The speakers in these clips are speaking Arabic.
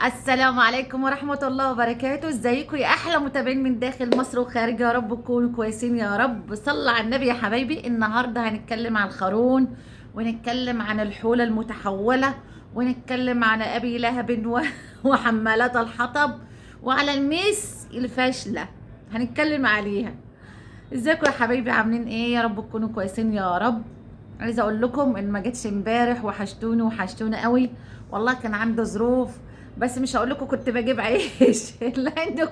السلام عليكم ورحمة الله وبركاته. ازيكم يا احلى متابعين من داخل مصر وخارج؟ يا رب تكونوا كويسين يا رب. صلوا على النبي يا حبايبي. النهارده هنتكلم عن القارون، ونتكلم عن الحولة المتحولة، ونتكلم عن ابي لهب وحمالات الحطب، وعلى الميس الفاشلة هنتكلم عليها. ازيكم يا حبايبي؟ عاملين ايه؟ يا رب تكونوا كويسين يا رب. عايزه اقول لكم ان ما جيتش امبارح، وحشتوني قوي. والله كان عندي ظروف، بس مش هقول لكم كنت بجيب عيش لان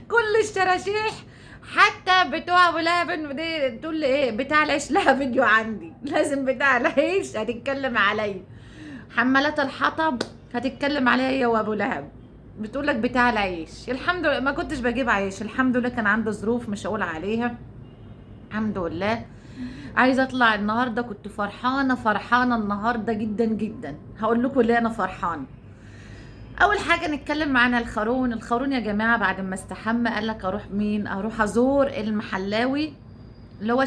كل الشراشيح حتى بتوع ابو لهب دي تقول لي ايه بتاع العيش لها فيديو عندي. لازم بتاع العيش هتتكلم عليا، حمالات الحطب هتتكلم عليا هي وابو لهب. بتقول لك بتاع العيش. الحمد لله ما كنتش بجيب عيش، الحمد لله كان عندي ظروف مش هقول عليها. الحمد لله. عايزه اطلع النهارده، كنت فرحانه النهارده جدا جدا. هقول لكم ليه انا فرحانه. اول حاجه نتكلم عن القارون يا جماعه. بعد ما استحمى قال لك اروح مين؟ اروح ازور المحلاوي اللي هو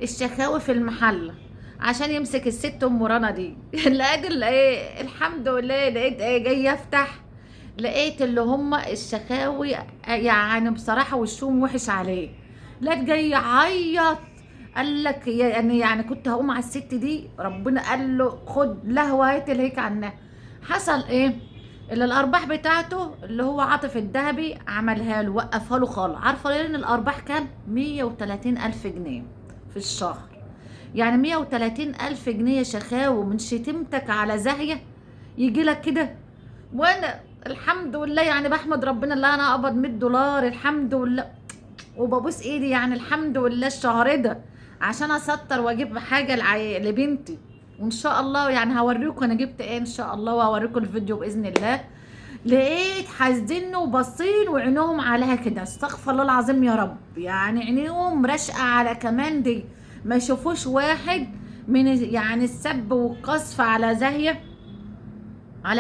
الشخاوي في المحله، عشان يمسك الست ام رنا دي لاجل ايه؟ الحمد لله لقيت ايه جاي افتح، لقيت اللي هم الشخاوي يعني بصراحه وشهم وحش عليه. لقيت جاي يعيط. قال لك يعني كنت هقوم على الست دي، ربنا قال له خد لهوه هات هيك عنها. حصل ايه؟ اللي الارباح بتاعته اللي هو عاطف الذهبي عملها له، وقفها له خالص. عارفه لان الارباح كام؟ 130 الف جنيه في الشهر. يعني 130 الف جنيه شخاوي من شتمتك على زاهيه يجي لك كده. وانا الحمد لله يعني بحمد ربنا اللي انا اقبض 100 دولار الحمد لله، وببوس ايدي يعني الحمد لله الشهر ده عشان اسطر واجيب حاجه لبنتي. وان شاء الله يعني هوريكم انا جبت ايه ان شاء الله، وهوريكم الفيديو باذن الله. لقيت حاسدين وباصين وعينهم عليها كده، استغفر الله العظيم يا رب. يعني عينيهم راشقه على كمان دي، ما يشوفوش واحد من يعني السب والقذف على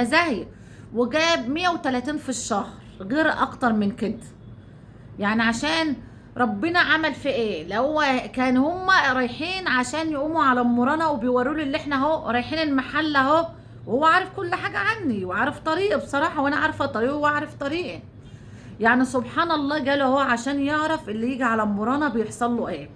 زاهيه. وجاب 130 في الشهر غير اكتر من كده. يعني عشان ربنا عمل في ايه؟ لو هو كان هما رايحين عشان يقوموا على ام رنا وبيوروا لي اللي احنا اهو رايحين المحل اهو، وهو عارف كل حاجه عني وعارف طريقي بصراحه، وانا عارفه طريقه وهو عارف طريقي. يعني سبحان الله جاله هو عشان يعرف اللي يجي على ام رنا بيحصل له ايه.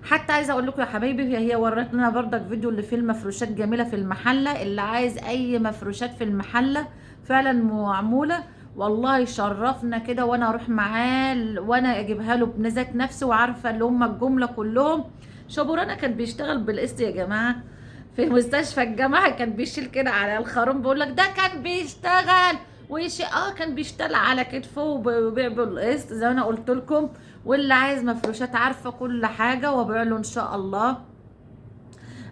حتى عايزه اقول لكم يا حبايبي، هي ورت لنا بردك فيديو اللي فيه المفروشات جميله في المحله. اللي عايز اي مفروشات في المحله فعلا معموله، والله شرفنا كده، وانا اروح معاه وانا اجيبها له بذات نفسي. وعارفه اللي هم الجمله كلهم. شبورانا كان بيشتغل بالقسط يا جماعه في مستشفى الجامعه، كان بيشيل كده على الخروم. بيقول لك ده كان بيشتغل كان بيشتغل على كتفه وبيبيع بالقسط زي ما انا قلت لكم. واللي عايز مفروشات عارفه كل حاجه، وابيع له ان شاء الله.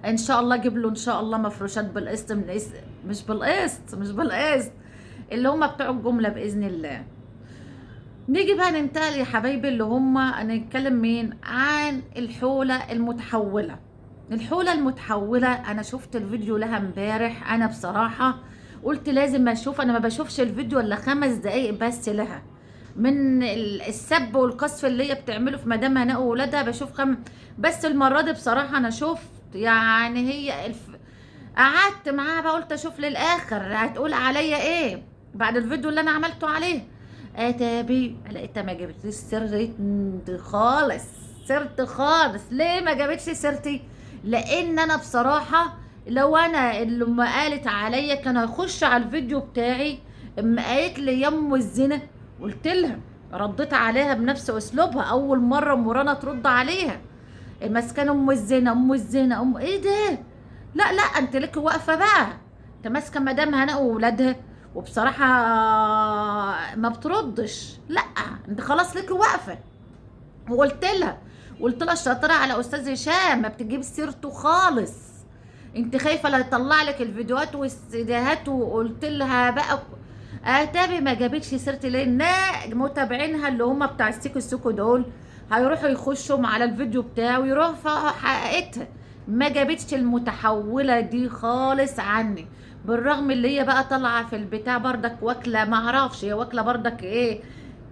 ان شاء الله اجيب له ان شاء الله مفروشات بالقسط مش بالقسط اللي هم بتوع الجمله باذن الله. نيجي بقى ننتقل يا حبايبي اللي هم هنتكلم مين؟ عن الحوله المتحوله. الحوله المتحوله انا شفت الفيديو لها امبارح. انا بصراحه قلت لازم اشوف. انا ما بشوفش الفيديو الا 5 دقايق بس لها، من السب والقذف اللي هي بتعمله في مدام هناء وولادها. بشوف بس المره دي بصراحه انا شفت يعني هي قعدت معاها بقى قلت اشوف للاخر هتقول عليا ايه بعد الفيديو اللي انا عملته عليه. اتابي لقيتها ما جابتليش سيرتي خالص. ليه ما جابتش سيرتي؟ لان انا بصراحه لو انا اللي ما قالت عليا كان هيخش على الفيديو بتاعي. اما قالت لي يم الزنا قلت لها، رديت عليها بنفس اسلوبها. اول مره ام رنا ترد عليها ماسكه ام الزنا ايه ده؟ لا لا، انت لك واقفه بقى. انت ماسكه مدام هناء واولادها وبصراحه ما بتردش. لا، انت خلاص لك واقفه. وقلت لها الشاطره على استاذ هشام ما بتجيب سيرته خالص. انت خايفه لا يطلع لك الفيديوهات والسيديهات. وقلت لها بقى اتابي ما جابتش سيرتي لان متابعينها اللي هم بتاع السيكو دول هيروحوا يخشوا على الفيديو بتاعه ويروحوا حققتها. ما جابتش المتحوله دي خالص عني، بالرغم اللي هي بقى طالعه في البتاع بردك واكله. ما اعرفش هي واكله بردك ايه،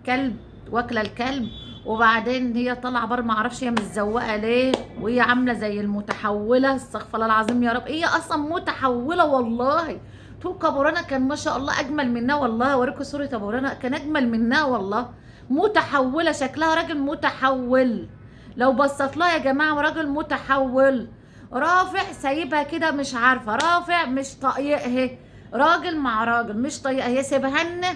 كلب، واكله الكلب. وبعدين هي طالعه بره ما اعرفش هي متزوقه ليه، وهي عامله زي المتحوله. استغفر الله العظيم يا رب، هي اصلا متحوله والله. توك ابو رنا كان ما شاء الله اجمل منها والله. اوريكم صوره ابو رنا كان اجمل منها والله. متحوله شكلها راجل متحول. لو بصت لها يا جماعه راجل متحول. رافع سايبها كده مش عارفه. رافع مش طايقها. راجل مع راجل مش طايقها. هي سيبها لنا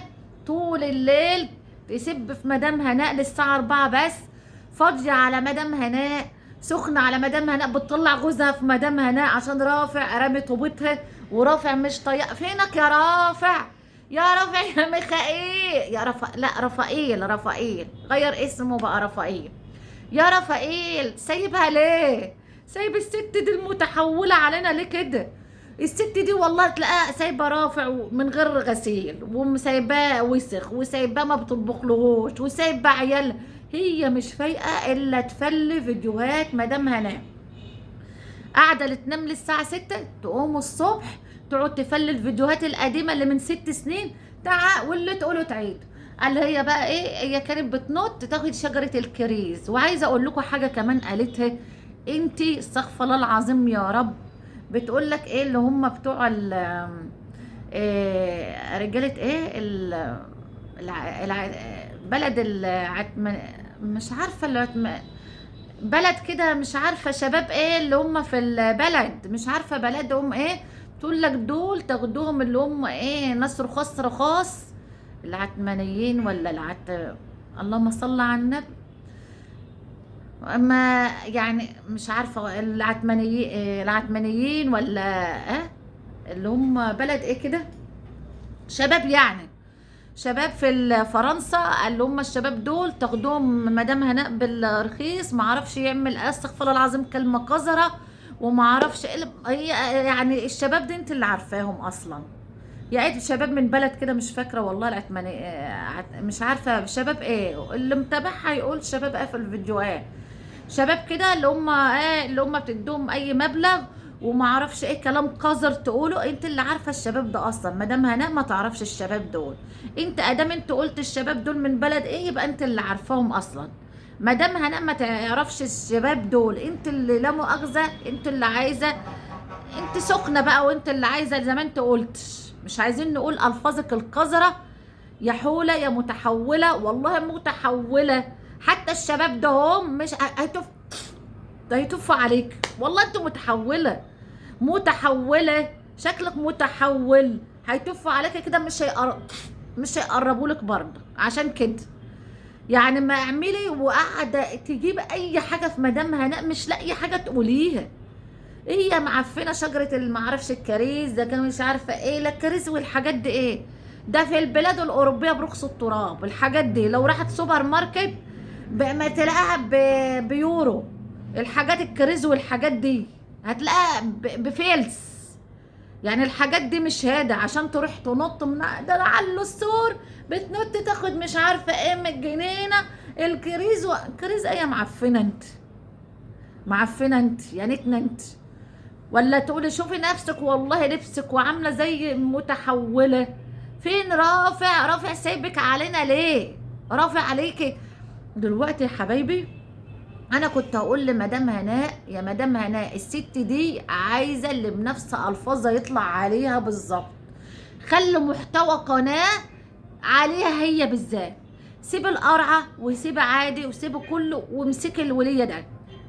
طول الليل تسب في مدام هناء للساعه 4 بس. فاضيه على مدام هناء. سخنة على مدام هناء. بتطلع جوزها في مدام هناء عشان رافع رمت طوبتها. ورافع مش طايق. فينك يا رافع؟ يا رافع يا ميخائيل يا لا رفائيل غير اسمه بقى رفائيل. يا رفائيل سايبها ليه؟ سايب الست دي المتحولة علينا ليه كده؟ الست دي والله تلاقيها سايبه رافع من غير غسيل وسايباه وسخ وسايباه ما بتطبخلهوش وسايبه عيال. هي مش فايقه الا تفلي فيديوهات مدام هناء. قاعده تنام للساعه 6 تقوم الصبح تقعد تفلي الفيديوهات القديمه اللي من 6 سنين. واللي تقوله تعيد. قال هي بقى ايه؟ هي كانت بتنط تاخد شجره الكريز. وعايزه اقول لكم حاجه كمان قالتها. انتي استغفر الله العظيم يا رب. بتقول لك ايه اللي هم بتوع رجاله ايه بلد مش عارفه بلد كده مش عارفه شباب ايه اللي هم في البلد مش عارفه بلدهم ايه. تقول لك دول تاخدوهم اللي هم ايه ناس رخاص رخاص. العتمانيين ولا اللهم صل على النبي. اما يعني مش عارفه العتمانيين ولا اللي هم بلد ايه كده. شباب يعني. شباب في فرنسا اللي هم الشباب دول تاخدوهم مدام هناء بالرخيص. ما عرفش يعمل استغفر الله العظيم كلمه قذره. وما عرفش هي يعني الشباب دي انت اللي عارفاهم اصلا. يعني شباب من بلد كده مش فاكره والله العتماني. مش عارفه شباب ايه. اللي متابعها يقول شباب ايه في الفيديوهات. شباب كده اللي هم ايه اللي هم بتدوهم اي مبلغ. وما اعرفش ايه كلام قذر تقوله. انت اللي عارفه الشباب ده اصلا. مدام هناء ما تعرفش الشباب دول. انت ادام انت قلت الشباب دول من بلد ايه يبقى انت اللي عارفاهم اصلا. مدام هناء ما تعرفش الشباب دول. انت اللي لا مؤاخذه انت اللي عايزه. انت سخنه بقى وانت اللي عايزه زي ما انت قلت. مش عايزين نقول الفاظك القذره. يا حوله يا متحوله والله متحوله. حتى الشباب ده هم مش هيتفوا عليك والله. انتوا متحوله شكلك متحول. هيتفوا عليك كده مش هيقربوا لك برضه عشان كده. يعني ما اعملي وقاعده تجيب اي حاجه في مدام هناء مش لاقي حاجه تقوليها. هي معفنه شجره المعرفش الكريز ده كان مش عارفه ايه. لا الكريز والحاجات دي ايه. ده في البلاد الاوروبيه برخص التراب. الحاجات دي لو راحت سوبر ماركت ما تلاقيها بيورو. الحاجات الكريز والحاجات دي هتلاقيها بفلس. يعني الحاجات دي مش هادة عشان تروح تنط من ده على السور. بتنط تاخد مش عارفه ايه من الجنينه. الكريز كريز ايه معفنه انت. معفنه انت يا نتنا انت. ولا تقولي شوفي نفسك والله لبسك وعامله زي متحوله. فين رافع سايبك علينا ليه؟ رافع عليكي دلوقتي يا حبايبي. انا كنت هقول لمدام هناء يا مدام هناء الست دي عايزه اللي بنفس الفاظها يطلع عليها بالظبط. خلي محتوى قناه عليها هي بالذات. سيب القرعه وسيب عادي وسيب كله وامسكي الوليه ده.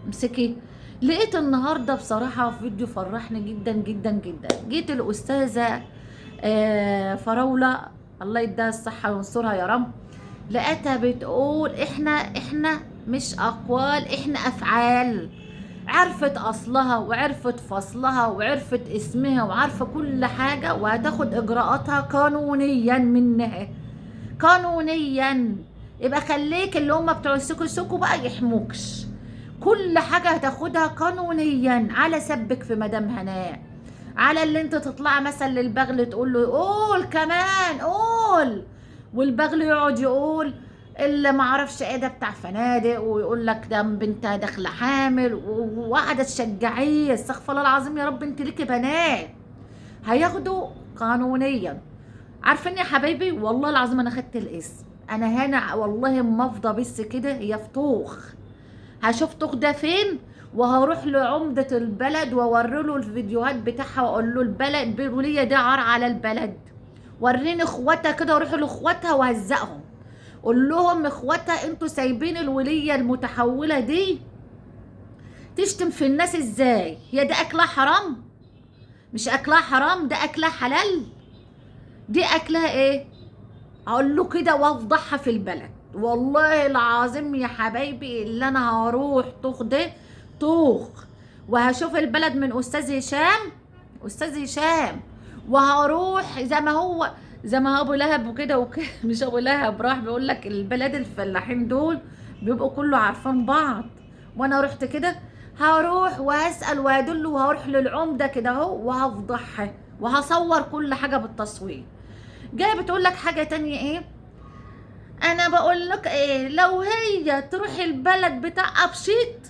امسكي. لقيت النهارده بصراحه فيديو فرحني جدا جدا جدا. جيت الاستاذه فراوله الله يديها الصحه وينصرها يا رب. لقيتها بتقول احنا مش اقوال احنا افعال. عرفت اصلها وعرفت فصلها وعرفت اسمها وعارفه كل حاجه وهتاخد اجراءاتها قانونيا منها. قانونيا. يبقى خليك اللي هم بتوع السكو بقى يحموكش. كل حاجه هتاخدها قانونيا على سبك في مدام هناء. على اللي انت تطلع مثلا للبغل تقول له قول كمان قول. والبغل يقعد يقول اللي ما عرفش ايه ده بتاع فنادق ويقول لك ده بنتها داخله حامل وقاعده تشجعيه. استغفر الله العظيم يا رب انت ليكي بنات. هياخدوا قانونيا. عارفين يا حبايبي والله العظيم انا خدت الاسم. انا هنا والله مفضى بس كده هي فطوخ. هشوف طوخ ده فين وهروح لعمدة البلد واوري له الفيديوهات بتاعها واقول له البلد الولية دي عار على البلد. وريني اخواتها كده، واروح لاخواتها وهزقهم. قول لهم اخواتها انتوا سايبين الولية المتحولة دي تشتم في الناس ازاي؟ هي ده اكلها حرام؟ مش اكلها حرام، ده اكلها حلال. دي اكلها ايه؟ اقول له كده وافضحها في البلد. والله العظيم يا حبايبي اللي انا هروح طوخ ده طوخ، وهشوف البلد من استاذ هشام، استاذ هشام، وهروح زي ما هو ابو لهب وكده مش ابو لهب راح بيقول لك البلاد الفلاحين دول بيبقوا كله عارفين بعض. وانا رحت كده هروح وهسأل وهدل وهروح للعمدة كده اهو وهفضحها وهصور كل حاجة بالتصوير. جايه بتقول لك حاجه تانية ايه؟ انا بقول لك ايه، لو هي تروح البلد بتاع ابشيت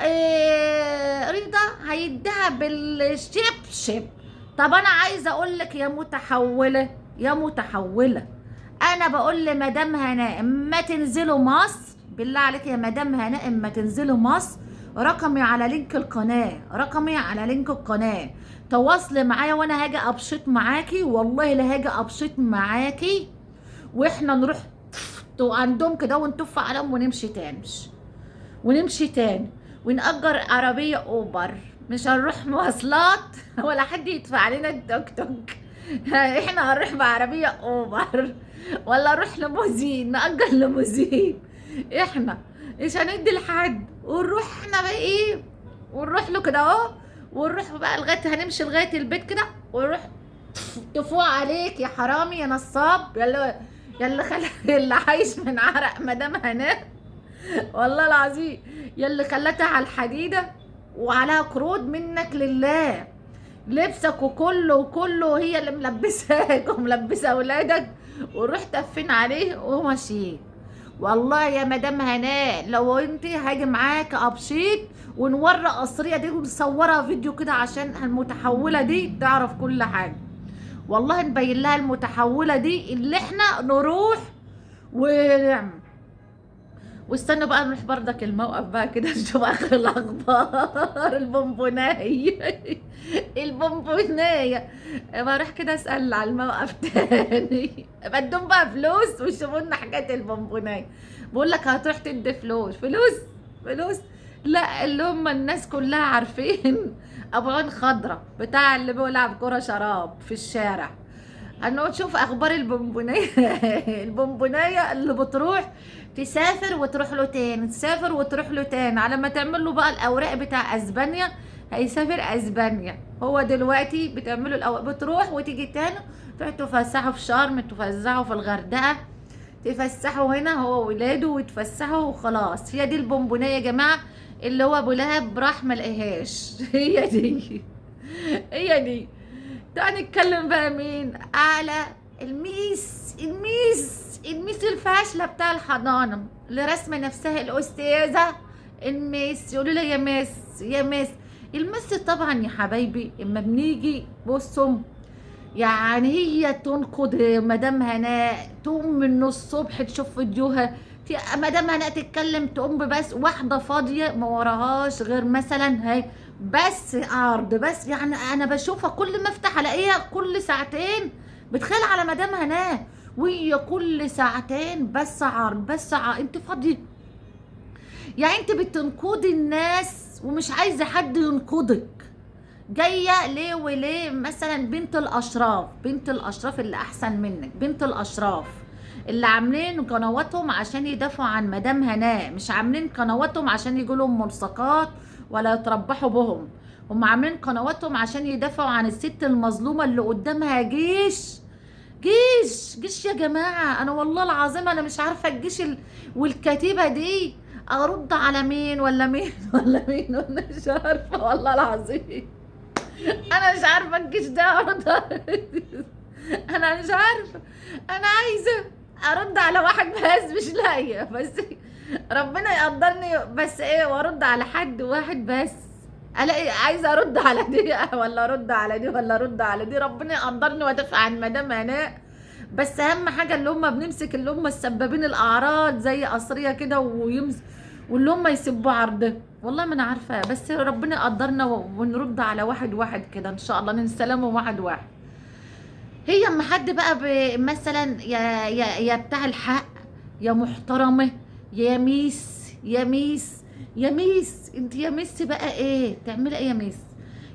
إيه رضا هيديها بالشبشب. طب انا عايزه اقول لك يا متحوله، يا متحوله، انا بقول لمدام هناء ما تنزلوا مصر بالله عليك يا مدام هناء، ما تنزلوا مصر. رقمي على لينك القناه، رقمي على لينك القناه، تواصلي معايا وانا هاجي ابشط معاكي. والله لا هاجي ابشط معاكي، واحنا نروح عندهم كده ونتف عليهم ونمشي تاني، ونمشي تاني ونأجر عربية اوبر. مش هنروح مواصلات ولا حد يدفع لنا التوك توك. احنا هنروح بعربية اوبر ولا نروح ليموزين، نأجر ليموزين. احنا مش هندي لحد، ونروح احنا بقى ايه، ونروح له كده اهو، ونروح بقى لغايه هنمشي لغايه البيت كده ونروح تفوق عليك يا حرامي يا نصاب يلا اللي عايش من عرق مدام هناء. والله العظيم يلي خلتها على الحديده وعليها قروض منك لله، لبسك وكله هي اللي ملبساك وملبسه اولادك، ونروح تفين عليه وماشيين. والله يا مدام هناء لو انت هاجي معاك ابشيت ونورق قصريه دي ونصورها فيديو كده عشان المتحوله دي تعرف كل حاجه. والله نبين لها المتحوله دي اللي احنا نروح ونعمل. واستنوا بقى نروح بردك الموقف بقى كده نشوف اخر الاخبار. البونبونايه البونبونايه بروح كده اسال على الموقف تاني. بدهم بقى فلوس ويشوفوا لنا حاجات البونبونايه. بقول لك هتروح تدي فلوس. لا اللي هم الناس كلها عارفين ابو عين خضرة بتاع اللي بيلعب كرة شراب في الشارع. هنقعد نشوف اخبار البونبونايه. البونبونايه اللي بتروح تسافر وتروح له تاني، تسافر وتروح له تاني على ما تعمل له بقى الاوراق بتاع اسبانيا. هيسافر اسبانيا هو دلوقتي، بتعملوا الاوراق بتروح وتيجي تاني، تروح تفسحوا في شرم، تفسحوا في الغردقه، تفسحوا هنا هو وولاده ويتفسحوا وخلاص. هي دي البونبونايه يا جماعه اللي هو ابو لهب راح ملقاهاش. هي دي، هي دي. تعال نتكلم بقى مين على الميس الفاشله بتاع الحضانه اللي رسمه نفسها الاستاذه الميس. يقولوا لها يا ميس الميس. طبعا يا حبايبي اما بنيجي بصوا يعني هي تنقد مدام هناء، تقوم من الصبح تشوف فيديوها مدام هناء تتكلم تقوم بس واحده فاضيه ما وراهاش غير مثلا هاي بس عرض بس. يعني انا بشوفها كل ما افتح الاقيها كل ساعتين بتخيل على مدام هناء، وهي كل ساعتين بس عرض بس عرض. انت فاضيه يعني؟ انت بتنقدي الناس ومش عايزه حد ينقدك. جايه ليه وليه؟ مثلا بنت الاشراف اللي احسن منك، بنت الاشراف اللي عاملين قنواتهم عشان يدافعوا عن مدام هناء، مش عاملين قنواتهم عشان يجولهم ملصقات ولا يتربحوا بهم. هم عاملين قنواتهم عشان يدافعوا عن الست المظلومه اللي قدامها جيش يا جماعه. انا والله العظيم انا مش عارفه الجيش والكتيبه دي ارد على مين ولا مين ولا مين، وانا مش عارفه والله العظيم. انا مش عارفه الجيش ده ارد. انا مش عارفه، انا عايزه ارد على واحد بس مش لاقيه، بس ربنا يقدرني بس ايه وارد على حد واحد بس. الاقي عايزه ارد على دي ولا ارد على دي ولا ارد على دي. ربنا يقدرني وادافع عن مدام هناء. بس اهم حاجه اللي هم بنمسك اللي هم السبابين الاعراض زي قصريه كده واللي هم يسبوا عرض. والله ما انا عارفه، بس ربنا يقدرنا ونرد على واحد واحد كده ان شاء الله، نسلمه واحد واحد. هي اما حد بقى مثلا يا بتاع الحق، يا محترمه، يا ميس يا ميس يا ميس، انت يا ميس بقى ايه تعملي ايه يا ميس؟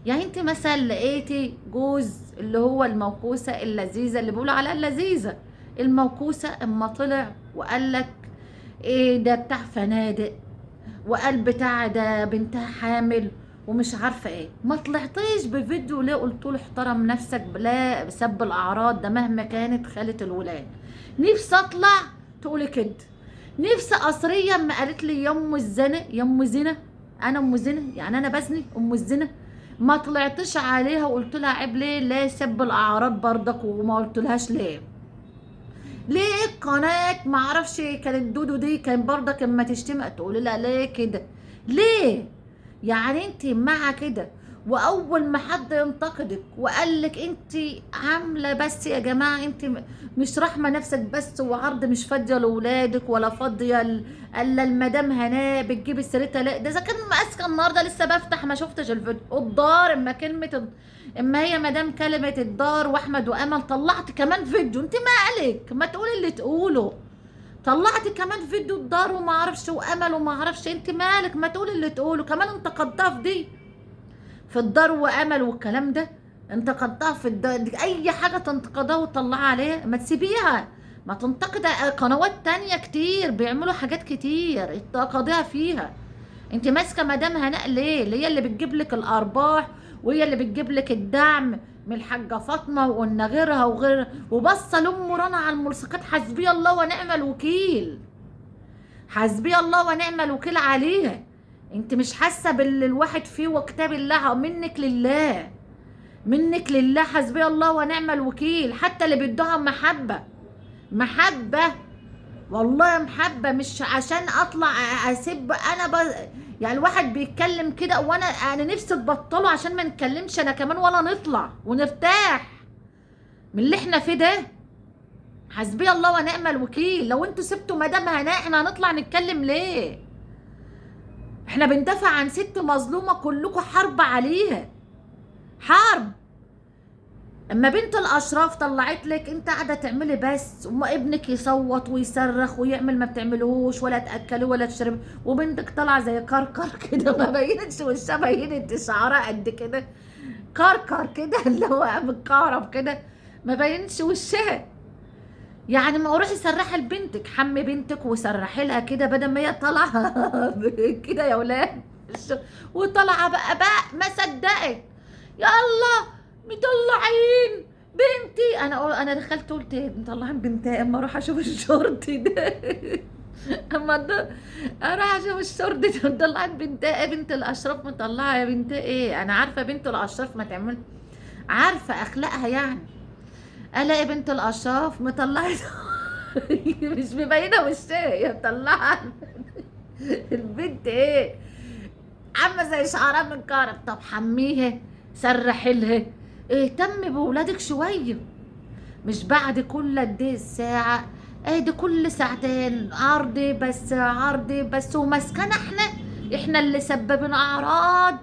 يعني انت مثلا لقيتي جوز اللي هو الموكوسه اللذيذه اللي بيقولوا عليها اللذيذه، الموكوسه اما طلع وقال لك ايه ده بتاع فنادق، وقال بتاع ده بنتها حامل ومش عارفه ايه، ما طلعتيش بفيديو ليه قلت له احترم نفسك بلا سب الاعراض ده مهما كانت خاله الولاد؟ نفسي اطلع تقولي كده، نفسي قصريه اما قالت لي يا ام الزنا يا ام زنا، انا ام زنا يعني انا بزني ام الزنا؟ ما طلعتش عليها وقلت لها عيب ليه؟ لا سب الاعراض برضك، وما قلتلهاش ليه؟ ليه القناة ما اعرفش كانت دودو دي كان برضك اما تشتم تقول لها ليه كده؟ ليه؟ يعني انت مع كده، واول ما حد ينتقدك وقال لك انت عامله بس يا جماعه انت مش رحمه نفسك بس، وعرض مش فاضيه لاولادك ولا فاضيه الا المدام هناء بتجيب سيرتها، لا ده اذا كان ماسكه النهارده لسه بفتح ما شفتش الفيديو الدار، اما هي مدام كلمه الدار واحمد وامل طلعت كمان فيديو، انت مالك؟ ما تقولي اللي تقوله، طلعت كمان فيديو الدار وما اعرفش وامل وما اعرفش، انت مالك؟ ما تقولي اللي تقوله، كمان انتقدتها في دي، في الدار وامل والكلام ده، انتقدتها في الدار دي، اي حاجه تنتقدها وتطلعها عليها ما تسيبيها، ما تنتقد قنوات تانية كتير بيعملوا حاجات كتير انتقديها فيها. انت ماسكه مدام هناء ليه؟ اللي هي اللي بتجيب لك الارباح، وهي اللي بتجيب لك الدعم من الحاجه فاطمه وقلنا غيرها وغيرها، وبصه لام رنا على الملصقات، حسبي الله ونعم الوكيل، حسبي الله ونعم الوكيل عليها. انت مش حاسه باللي الواحد فيه وكتاب الله، منك لله منك لله، حسبي الله ونعم الوكيل. حتى اللي بيدوها محبه، محبه والله محبه، مش عشان اطلع اسب انا يعني الواحد بيتكلم كده وانا نفسي تبطلوا عشان ما نتكلمش انا كمان ولا نطلع ونرتاح من اللي احنا فيه ده. حسبي الله ونعم الوكيل. لو انتوا سبتوا مدام هناء احنا هنطلع نتكلم ليه؟ احنا بندافع عن ست مظلومه كلكم حرب عليها، حرب. اما بنت الاشراف طلعت لك انت قاعده تعملي بس، وما ابنك يصوت ويصرخ ويعمل ما بتعملوش ولا تاكلوا ولا تشربوا، وبنتك طالعه زي كركر كده ما بينتش وشها، بينت شعرها قد كده كركر كده اللي هو متكهرب كده، ما بينش وشها. يعني ما روحي سرحي لبنتك، حمي بنتك وسرحي لها كده بدل ما هي طالعه كده يا ولاد، وطالعه بقى ما صدقت يلا مطلعين بنتي. انا دخلت قلت ايه مطلعين بنتي؟ اما اروح اشوف الشرطي ده اما اروح اشوف الشرطي ده مطلعين بنتي، بنت الاشراف مطلعه يا بنتي ايه؟ انا عارفه بنت الاشراف ما تعمل، عارفه اخلاقها يعني. الاقي بنت الاشراف مطلعه مش مبينه وشها، هي مطلعه البنت ايه؟ عامله زي شعرها من كهرب. طب حميها، سرحي لها، اهتم بولادك شويه، مش بعد كل قد ايه ساعه، ايه دي كل ساعتين عرضي بس عرضي بس، وماسكانا احنا اللي سببنا اعراض،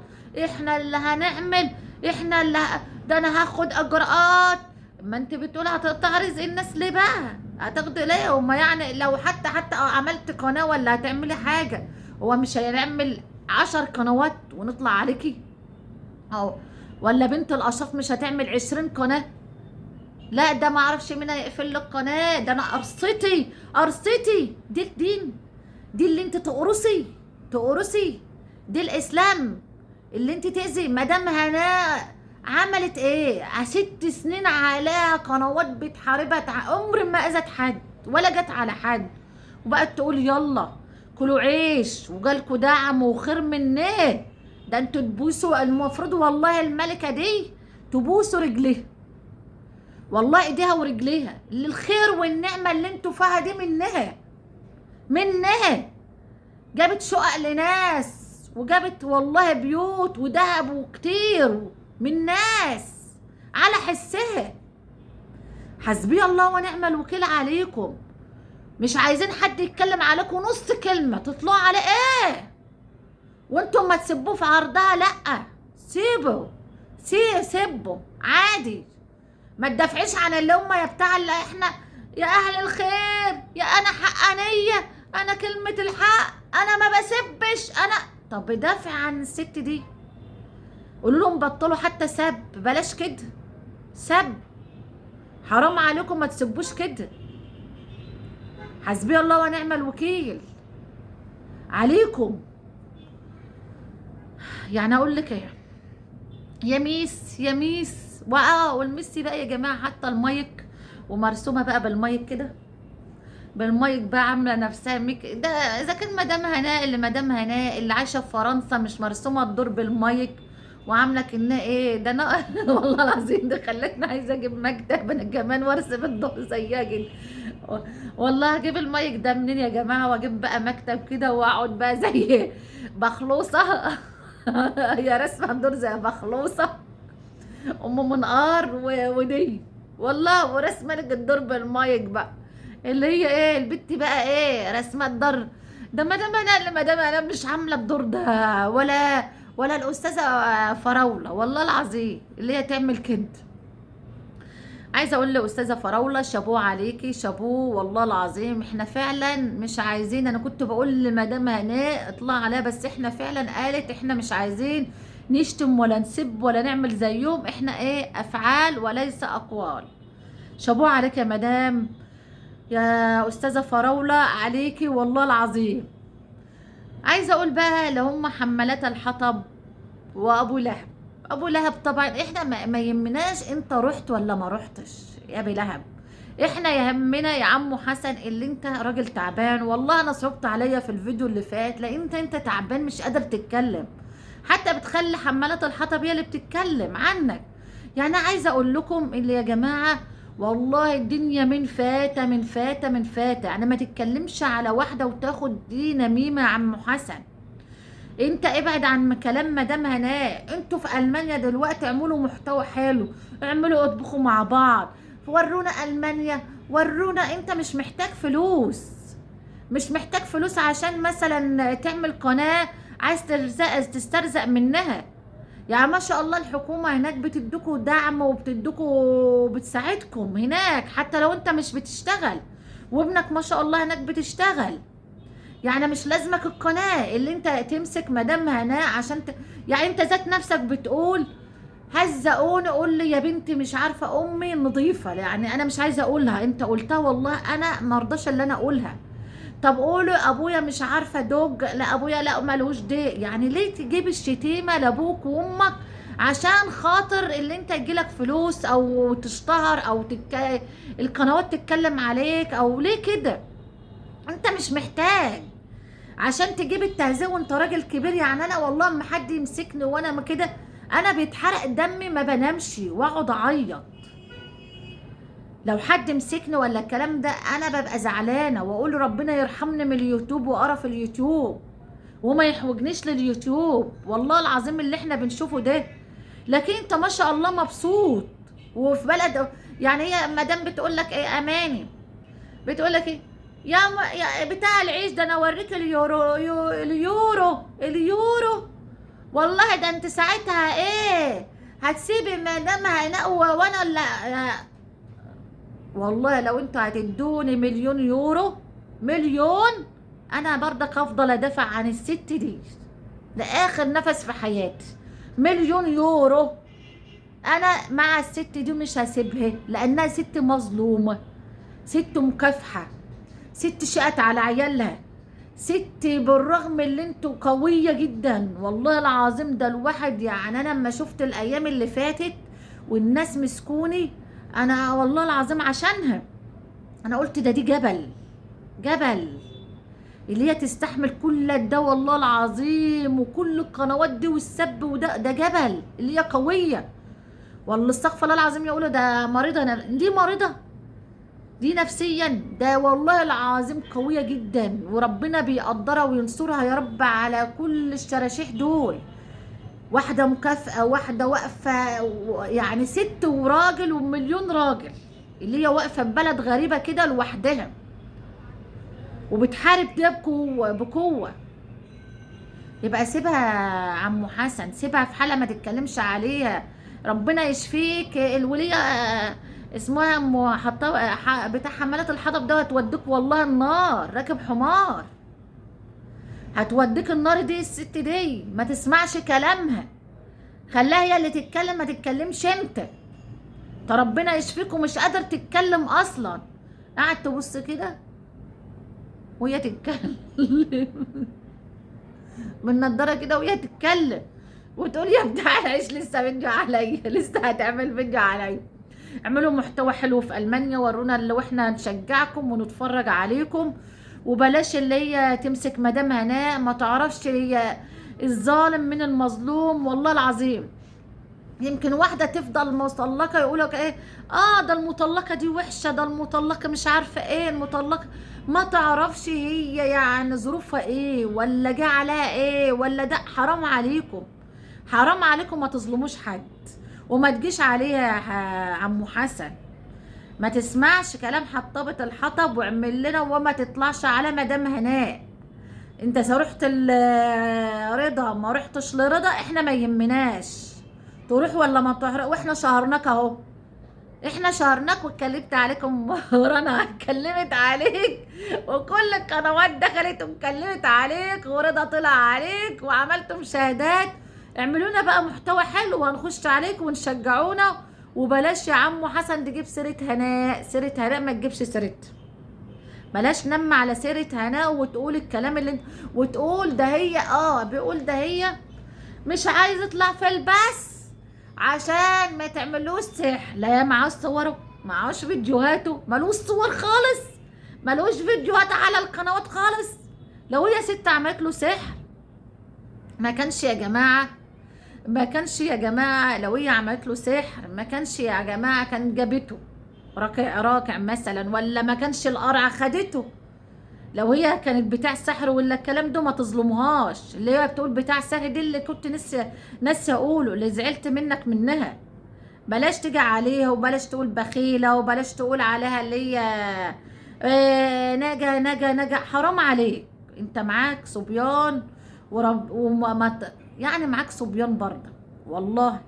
احنا اللي هنعمل، احنا اللي ده انا هاخد اجراءات. ما انت بتقولي هتقطع رزق الناس ليه بقى؟ هتاخدي ليه؟ وما يعني لو حتى عملت قناه ولا هتعملي حاجه، هو مش هنعمل 10 قنوات ونطلع عليكي؟ أو ولا بنت الاشراف مش هتعمل 20 قناه؟ لا ده ما اعرفش مين هيقفل لك قناه، ده انا قرصتي دي الدين، دي اللي انت تقرصي دي الاسلام، اللي انت تاذي مدام هناء عملت ايه؟ 6 سنين عليها قنوات بتحاربها، عمر ما اذت حد ولا جت على حد، وبقت تقول يلا كلوا عيش وجالكوا دعم وخير منه. ده انتوا تبوسوا، المفروض والله الملكه دي تبوسوا رجليها، والله ايديها ورجليها، اللي الخير والنعمه اللي انتوا فيها دي منها جابت شقق لناس، وجابت والله بيوت وذهب وكتير من ناس على حسها. حسبي الله ونعم الوكيل عليكم، مش عايزين حد يتكلم عليكم نص كلمه تطلعوا على ايه؟ وانتم ما تسبوه في عرضها، لا سيبوا، سيبوا عادي. ما تدافعيش عن اللي هم يا بتاع اللي احنا يا اهل الخير، يا انا حقانيه، انا كلمه الحق، انا ما بسبش انا. طب دافع عن الست دي، قولوا لهم بطلوا حتى سب، بلاش كده سب، حرام عليكم ما تسبوش كده. حسبي الله ونعم الوكيل عليكم. يعني اقول لك ايه يا ميس، يا ميس والميسي بقى يا جماعه، حتى المايك ومرسومه بقى بالمايك كده، بالمايك بقى عامله نفسها ده اذا كان مدام هناء، اللي عايشه في فرنسا مش مرسومه الدور بالمايك وعامله كانها ايه ده انا والله العظيم ده خلتني عايزه اجيب مكتب انا كمان وارسم الدور زيها جدا. والله هجيب المايك ده منين يا جماعه، واجيب بقى مكتب كده واقعد بقى زي بخلوصه يا رسمه الدور زي بخلوصه ام منقار ودي والله، ورسمه لك الدور بالمايك بقى، اللي هي ايه البت بقى ايه رسمه الدور ده. مدام انا مش عامله الدور ده، ولا الاستاذه فراوله والله العظيم اللي هي تعمل كده. عايزه اقول لاستاذه فراوله شابوه عليكي، شابوه والله العظيم. احنا فعلا مش عايزين، انا كنت بقول لمدام هناء اطلع عليها، بس احنا فعلا قالت احنا مش عايزين نشتم ولا نسب ولا نعمل زيهم، احنا ايه افعال وليس اقوال. شابوه عليك يا مدام، يا استاذه فراوله عليكي والله العظيم. عايزه اقول بقى لو هم حمالات الحطب وابو لهب. ابو لهب طبعا احنا ما يهمناش انت رحت ولا ما رحتش يا ابي لهب، احنا يهمنا يا عمو حسن اللي انت راجل تعبان. والله انا صعبت عليا في الفيديو اللي فات، لان انت تعبان مش قادر تتكلم، حتى بتخلي حمالات الحطب هي اللي بتتكلم عنك. يعني عايزه اقول لكم اللي يا جماعه والله الدنيا من فاتة من فاتة من فاتة. يعني ما تتكلمش على واحدة وتاخد دي نميمة يا عم حسن. انت ابعد عن كلام مدام هناء. انتوا في المانيا دلوقتي اعملوا محتوى حلو، اعملوا اطبخوا مع بعض، ورونا المانيا، ورونا. انت مش محتاج فلوس، مش محتاج فلوس عشان مثلا تعمل قناة عايز تسترزق منها. يعني ما شاء الله الحكومة هناك بتدوكوا دعم وبتدوكوا بتساعدكم هناك، حتى لو انت مش بتشتغل، وابنك ما شاء الله هناك بتشتغل. يعني مش لازمك القناة اللي انت تمسك مدام هناء عشان يعني انت ذات نفسك بتقول هزقوني، قول لي يا بنتي مش عارفة امي نظيفة، يعني انا مش عايزة اقولها، انت قلتها والله انا مرضاش اللي انا اقولها. طب قولوا ابويا مش عارفة دوج، لا ابويا لا ملوش دي. يعني ليه تجيب الشتيمة لابوك وامك عشان خاطر اللي انت يجيلك فلوس او تشتهر او القنوات تتكلم عليك، او ليه كده؟ انت مش محتاج عشان تجيب التهزيء وانت راجل كبير. يعني انا والله اما حد يمسكني وانا كده انا بيتحرق دمي ما بنامش واقعد اعيط. لو حد مسكني ولا الكلام ده انا ببقى زعلانه واقول ربنا يرحمني من اليوتيوب وقرف اليوتيوب وما يحوجنيش لليوتيوب والله العظيم اللي احنا بنشوفه ده. لكن انت ما شاء الله مبسوط وفي بلد. يعني هي مدام بتقول لك ايه اماني، بتقول لك ايه يا بتاع العيش ده انا اوريك اليورو. والله ده انت ساعتها ايه هتسيبي مدام هناء وانا لا. والله لو انتوا هتدوني مليون يورو، مليون، انا برضك هفضل ادافع عن الست دي لاخر نفس في حياتي. مليون يورو انا مع الست دي مش هسيبها، لانها ست مظلومه، ست مكافحه، ست شقت على عيالها، ست بالرغم اللي انتوا قوية جدا والله العظيم. ده الواحد يعني انا لما شفت الايام اللي فاتت والناس مسكوني انا والله العظيم عشانها انا قلت دي جبل، جبل اللي هي تستحمل كل ده والله العظيم، وكل القنوات دي والسب ده جبل اللي هي قوية. والله استغفر الله العظيم يقولوا ده مريضة، دي مريضة، دي نفسيا ده والله العظيم قوية جدا، وربنا بيقدرها وينصرها يا رب على كل الشراشيح دول. واحدة مكافأة، واحدة واقفة، يعني ست وراجل ومليون راجل اللي هي واقفة في بلد غريبة كده لوحدها وبتحارب ده بقوة. يبقى سيبها عمو حسن، سيبها في حالها، ما تتكلمش عليها. ربنا يشفيك. الولية اسمها ام حطاب بتاع حمالات الحطب ده، هتوديك والله النار، راكب حمار، هتوديك النار دي الست دي، ما تسمعش كلامها، خلاها هي اللي تتكلم، ما تتكلمش انت. ربنا يشفيك ومش قادر تتكلم اصلا، قاعد تبص كده وهي تتكلم من نضاره كده وهي تتكلم، وتقول يا بتاع العيش لسه فيديو عليا، لسه هتعمل فيديو عليا. اعملوا محتوى حلو في المانيا، ورونا اللي واحنا نشجعكم ونتفرج عليكم. وبلاش اللي هي تمسك مدام هناء، ما تعرفش هي الظالم من المظلوم والله العظيم. يمكن واحدة تفضل مطلقة يقولك ايه، ده المطلقة دي وحشة، ده المطلقة مش عارفة ايه المطلقة. ما تعرفش هي يعني ظروفها ايه، ولا جه عليها ايه، ولا ده. حرام عليكم، حرام عليكم، ما تظلموش حد، وما تجيش عليها يا عمو حسن. ما تسمعش كلام حطبة الحطب واعمل لنا، وما تطلعش على مدام هناء. انت رحت رضا، ما رحتش لرضا، احنا ما يهمناش تروح ولا ما تروح، واحنا شهرناك اهو، احنا شهرناك واتكلمت عليكم ورانا اتكلمت عليك، وكل القنوات دخلت واتكلمت عليك، ورضا طلع عليك وعملتوا مشاهدات. اعملوا لنا بقى محتوى حلو وهنخش عليك ونشجعونا. وبلاش يا عمو حسن تجيب سيرة هناء، سيرة هناء ما تجيبش سيرتها. بلاش نم على سيرة هناء وتقول الكلام اللي وتقول ده هي بيقول ده هي مش عايز يطلع في البث عشان ما تعملوش سحر. لا، معاش صوره، معاش فيديوهاته، ملوش صور خالص، ملوش فيديوهات على القنوات خالص. لو هي ست عملت له سحر، ما كانش يا جماعه، ما كانش يا جماعه، لو هي عملت له سحر ما كانش يا جماعه كان جابته راكع راكع مثلا، ولا ما كانش القرعه خدته. لو هي كانت بتاع سحر ولا الكلام ده ما تظلموهاش. اللي هي بتقول بتاع سحر دي اللي كنت ناسيه اقوله، اللي زعلت منها. بلاش تيجي عليها، وبلاش تقول بخيله، وبلاش تقول عليها اللي هي نجا نجا نجا. حرام عليك، انت معاك صبيان يعني معاك صبيان برضه والله.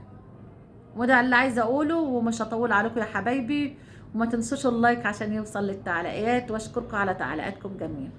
وده اللي عايزه اقوله، ومش هطول عليكم يا حبايبي. وما تنسوش اللايك عشان يوصل للتعليقات، واشكركم على تعليقاتكم جميعا.